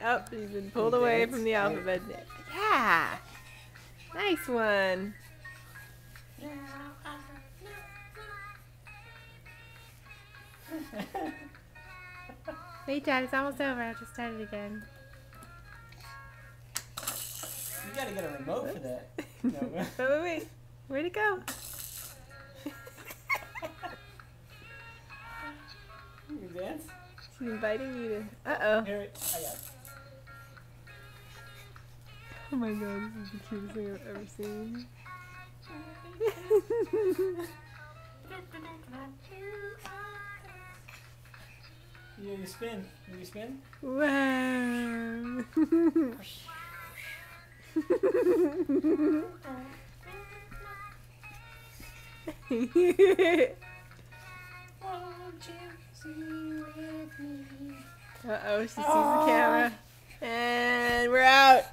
Oh, he's been pulled away from the alphabet. Yeah! Nice one! Wait, Dad, it's almost over. I'll just start it again. You gotta get a remote for that. No. Wait. Where'd it go? You can dance? She's inviting you to... Uh-oh. Here, I got it. Oh my god, this is the cutest thing I've ever seen. You spin. You spin? Wow. Uh-oh, she sees the camera. And we're out.